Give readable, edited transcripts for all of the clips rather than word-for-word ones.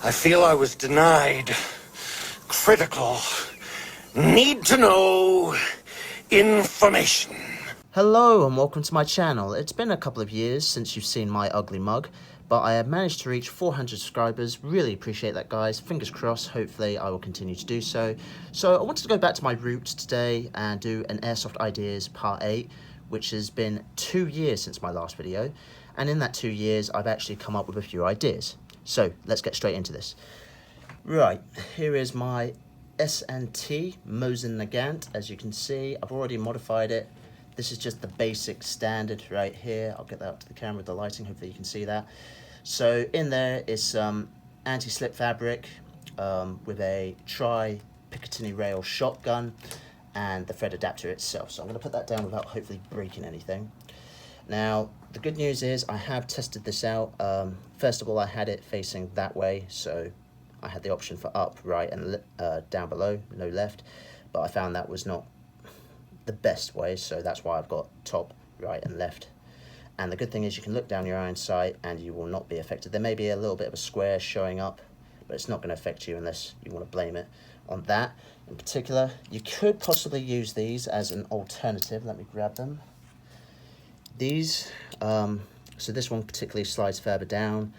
I feel I was denied critical, need-to-know information. Hello and welcome to my channel. It's been a couple of years since you've seen my ugly mug, but I have managed to reach 400 subscribers. Really appreciate that, guys. Fingers crossed, hopefully I will continue to do so. So I wanted to go back to my roots today and do an Airsoft Ideas Part 8, which has been 2 years since my last video. And in that 2 years, I've actually come up with a few ideas. So let's get straight into this. Right, here is my S&T Mosin Nagant. As you can see, I've already modified it. This is just the basic standard right here. I'll get that up to the camera with the lighting, hopefully you can see that. So in there is some anti-slip fabric with a tri-Picatinny rail shotgun and the thread adapter itself. So I'm going to put that down without hopefully breaking anything. Now, the good news is I have tested this out. First of all, I had it facing that way, so I had the option for up, right, and down below, no left, but I found that was not the best way, so that's why I've got top, right, and left. And the good thing is you can look down your iron sight and you will not be affected. There may be a little bit of a square showing up, but it's not going to affect you unless you want to blame it on that. In particular, you could possibly use these as an alternative. Let me grab them. These, so this one particularly slides further down.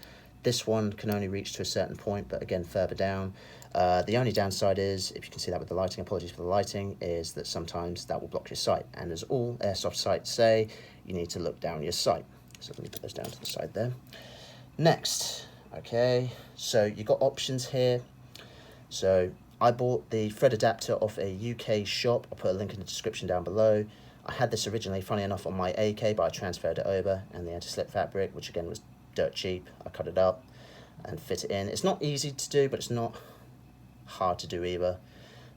This one can only reach to a certain point, but again, further down. The only downside is, if you can see that with the lighting, apologies for the lighting, is that sometimes that will block your sight. And as all airsoft sights say, you need to look down your sight. So let me put those down to the side there. Next, okay, so you've got options here. So I bought the thread adapter off a UK shop. I'll put a link in the description down below. I had this originally, funny enough, on my AK, but I transferred it over, and the anti-slip fabric, which again was dirt cheap, I cut it up and fit it in. It's not easy to do, but it's not hard to do either,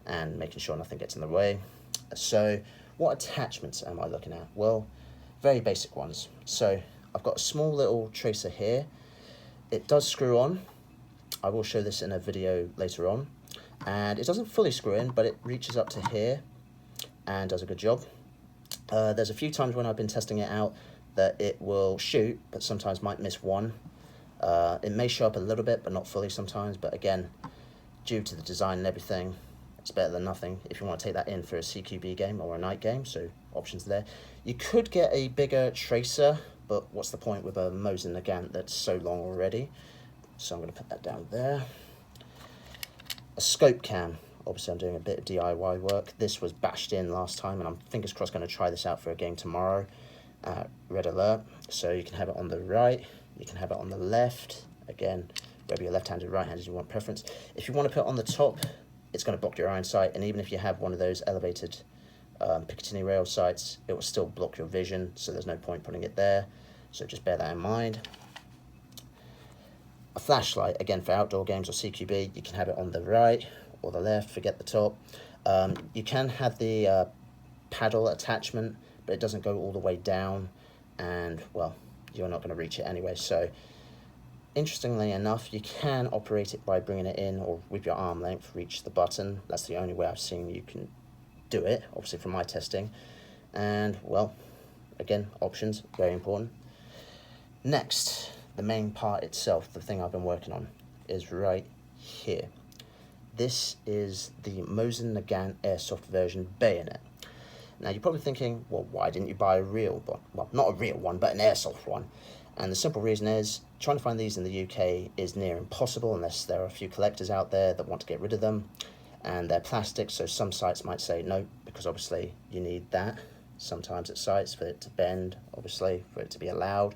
and making sure nothing gets in the way. So what attachments am I looking at? Well, very basic ones. So I've got a small little tracer here. It does screw on. I will show this in a video later on, and it doesn't fully screw in, but it reaches up to here and does a good job. There's a few times when I've been testing it out that it will shoot, but sometimes might miss one. It may show up a little bit, but not fully sometimes. But again, due to the design and everything, it's better than nothing if you want to take that in for a CQB game or a night game, so options there. You could get a bigger tracer, but what's the point with a Mosin Nagant that's so long already? So I'm going to put that down there. A scope cam. Obviously, I'm doing a bit of DIY work. This was bashed in last time, and I'm fingers crossed going to try this out for a game tomorrow. Red alert. So you can have it on the right, you can have it on the left. Again, whether you're left-handed or right-handed, you want preference. If you want to put it on the top, it's going to block your iron sight, and even if you have one of those elevated Picatinny rail sights, it will still block your vision, so there's no point putting it there. So just bear that in mind. A flashlight, again, for outdoor games or CQB, you can have it on the right or the left, forget the top. You can have the paddle attachment, but it doesn't go all the way down, and well, you're not going to reach it anyway. So interestingly enough, you can operate it by bringing it in, or with your arm length reach the button. That's the only way I've seen you can do it, obviously from my testing. And well, again, options, very important. Next, the main part itself, the thing I've been working on, is right here. This is the Mosin Nagant Airsoft version bayonet. Now you're probably thinking, well, why didn't you buy a real one? Well, not a real one, but an airsoft one. And the simple reason is, trying to find these in the UK is near impossible unless there are a few collectors out there that want to get rid of them. And they're plastic, so some sites might say no, because obviously you need that sometimes at sites for it to bend, obviously, for it to be allowed.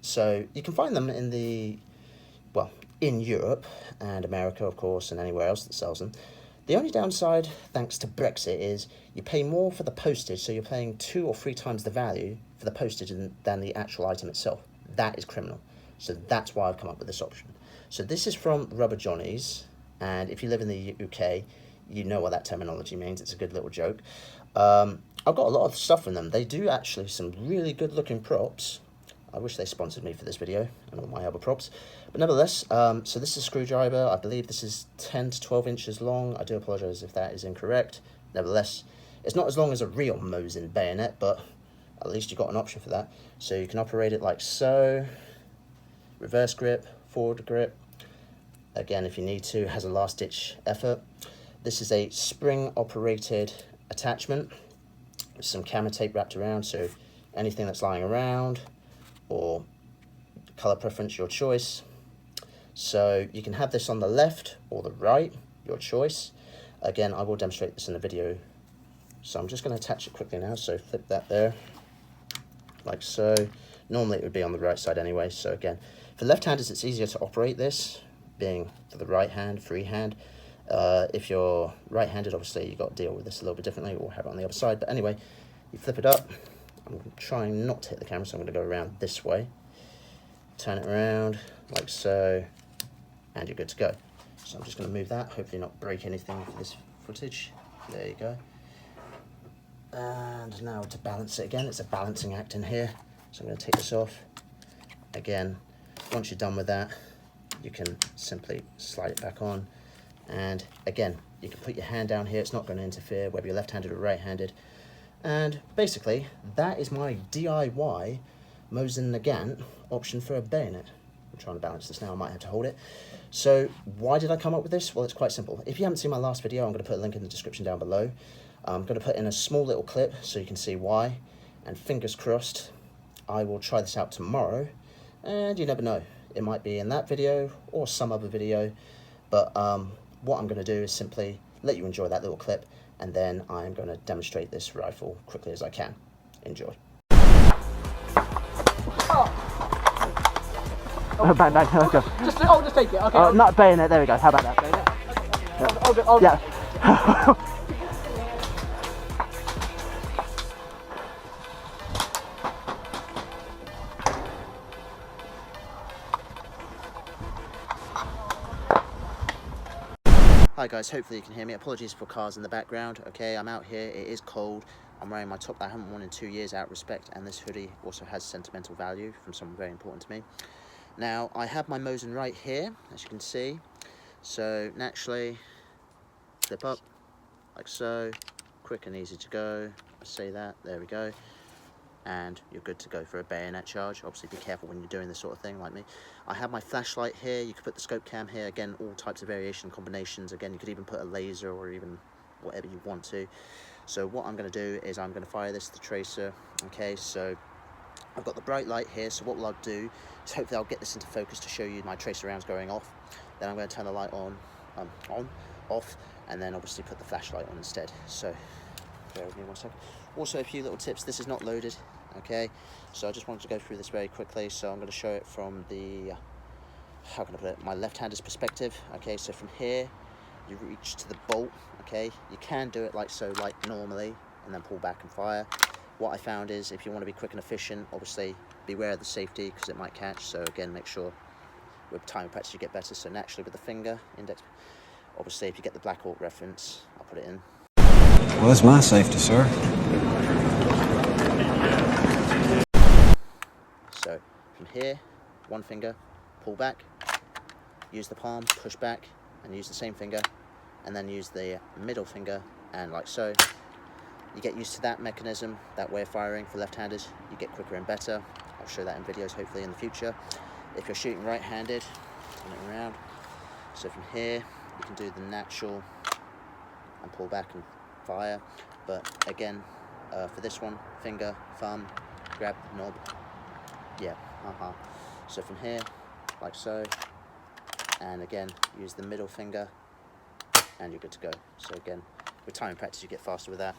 So you can find them in the, well, in Europe and America, of course, and anywhere else that sells them. The only downside, thanks to Brexit, is you pay more for the postage, so you're paying 2 or 3 times the value for the postage than the actual item itself. That is criminal. So that's why I've come up with this option. So this is from Rubber Johnny's, and if you live in the UK, you know what that terminology means. It's a good little joke. I've got a lot of stuff from them. They do actually some really good looking props. I wish they sponsored me for this video and all my other props. But nevertheless, so this is a screwdriver. I believe this is 10 to 12 inches long. I do apologise if that is incorrect. Nevertheless, it's not as long as a real Mosin bayonet, but at least you've got an option for that. So you can operate it like so. Reverse grip, forward grip. Again, if you need to, has a last ditch effort. This is a spring operated attachment with some camera tape wrapped around, so anything that's lying around, or color preference, your choice. So you can have this on the left or the right, your choice. Again, I will demonstrate this in the video. So I'm just going to attach it quickly now. So flip that there, like so. Normally it would be on the right side anyway. So again, for left-handers, it's easier to operate this, being for the right hand, freehand. If you're right-handed, obviously you've got to deal with this a little bit differently, or have it on the other side. But anyway, you flip it up. I'm trying not to hit the camera, so I'm going to go around this way. Turn it around, like so, and you're good to go. So I'm just going to move that, hopefully not break anything for this footage. There you go. And now to balance it again, it's a balancing act in here. So I'm going to take this off. Again, once you're done with that, you can simply slide it back on. And again, you can put your hand down here. It's not going to interfere whether you're left-handed or right-handed. And basically, that is my DIY Mosin Nagant option for a bayonet. I'm trying to balance this now, I might have to hold it. So why did I come up with this? Well, it's quite simple. If you haven't seen my last video, I'm going to put a link in the description down below. I'm going to put in a small little clip so you can see why. And fingers crossed, I will try this out tomorrow. And you never know, it might be in that video or some other video. But what I'm going to do is simply let you enjoy that little clip, and then I'm going to demonstrate this rifle quickly as I can. Enjoy. Oh, bang, bang, let's go. Just take it, okay. Not bayonet, there we go. How about that? Bayonet? Yeah. Hi guys, hopefully you can hear me. Apologies for cars in the background. Okay, I'm out here, it is cold. I'm wearing my top that I haven't worn in 2 years out of respect, and this hoodie also has sentimental value from someone very important to me. Now, I have my Mosin right here, as you can see. So naturally, flip up, like so, quick and easy to go. I say that, there we go. And you're good to go for a bayonet charge. Obviously be careful when you're doing this sort of thing like me. I have my flashlight here, you could put the scope cam here, again, all types of variation combinations. Again, you could even put a laser or even whatever you want to. So what I'm going to do is I'm going to fire this to the tracer. Okay, so I've got the bright light here, so what I'll do is hopefully I'll get this into focus to show you my tracer rounds going off. Then I'm going to turn the light on, off, and then obviously put the flashlight on instead. So bear with me 1 second. Also a few little tips, this is not loaded, okay? So I just wanted to go through this very quickly. So I'm going to show it from the, how can I put it, my left-hander's perspective. Okay, so from here, you reach to the bolt, okay? You can do it like so, like normally, and then pull back and fire. What I found is if you want to be quick and efficient, obviously beware of the safety because it might catch. So again, make sure with time and practice you get better. So naturally with the finger, index, obviously if you get the Black Hawk reference, I'll put it in. Well, that's my safety, sir. So from here, one finger, pull back, use the palm, push back, and use the same finger, and then use the middle finger, and like so. You get used to that mechanism, that way of firing for left-handers, you get quicker and better. I'll show that in videos hopefully in the future. If you're shooting right-handed, turn it around. So from here, you can do the natural and pull back and fire. But again, for this one, finger, thumb, grab the knob. Yeah, So from here, like so, and again, use the middle finger, and you're good to go. So again, with time and practice, you get faster with that.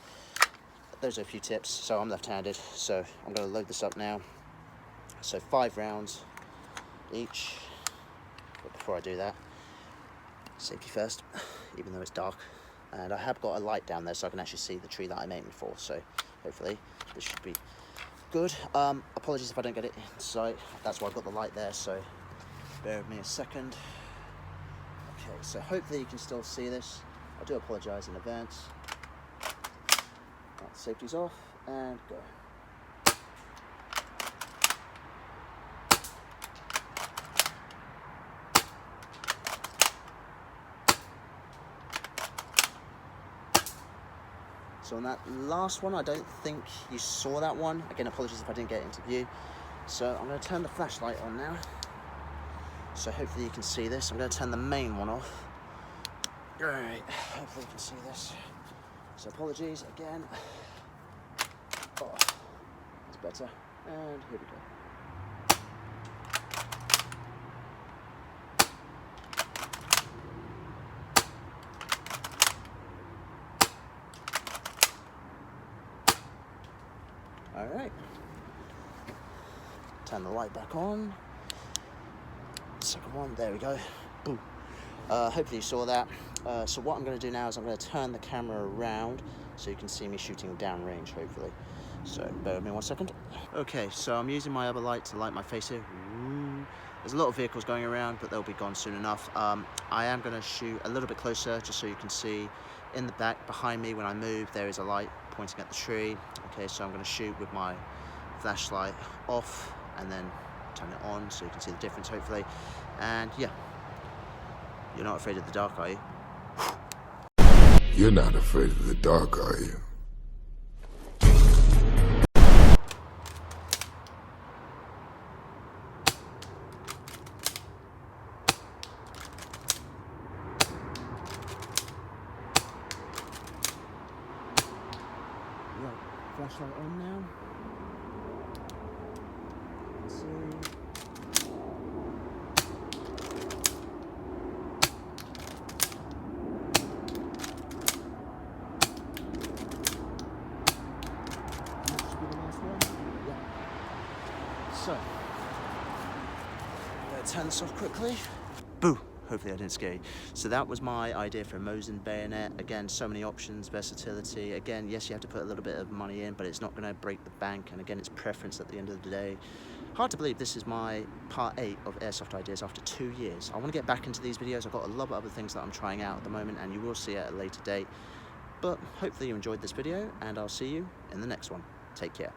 Those are a few tips. So I'm left-handed, so I'm going to load this up now. So 5 rounds each. But before I do that, safety first, even though it's dark. And I have got a light down there so I can actually see the tree that I'm aiming for. So hopefully this should be good. Apologies if I don't get it in sight. That's why I've got the light there, so bear with me a second. Okay, so hopefully you can still see this. I do apologise in advance. Right, safety's off, and go. So on that last one, I don't think you saw that one. Again, apologies if I didn't get it into view. So I'm going to turn the flashlight on now. So hopefully you can see this. I'm going to turn the main one off. Alright, hopefully you can see this. So apologies again. Oh, that's better. And here we go. Alright. Turn the light back on. Second one, there we go. Boom. Hopefully you saw that. So what I'm going to do now is I'm going to turn the camera around so you can see me shooting downrange, hopefully. So bear with me 1 second. Okay, so I'm using my other light to light my face here. Ooh. There's a lot of vehicles going around, but they'll be gone soon enough. I am going to shoot a little bit closer just so you can see in the back behind me when I move there is a light pointing at the tree. Okay, so I'm going to shoot with my flashlight off and then turn it on so you can see the difference, hopefully. And yeah, you're not afraid of the dark, are you? You're not afraid of the dark, are you? Right, flashlight on now. Let's see. So, I'm going to turn this off quickly. Boo! Hopefully I didn't scare you. So that was my idea for a Mosin bayonet. Again, so many options, versatility. Again, yes, you have to put a little bit of money in, but it's not going to break the bank. And again, it's preference at the end of the day. Hard to believe this is my part 8 of Airsoft Ideas after 2 years. I want to get back into these videos. I've got a lot of other things that I'm trying out at the moment, and you will see it at a later date. But hopefully you enjoyed this video, and I'll see you in the next one. Take care.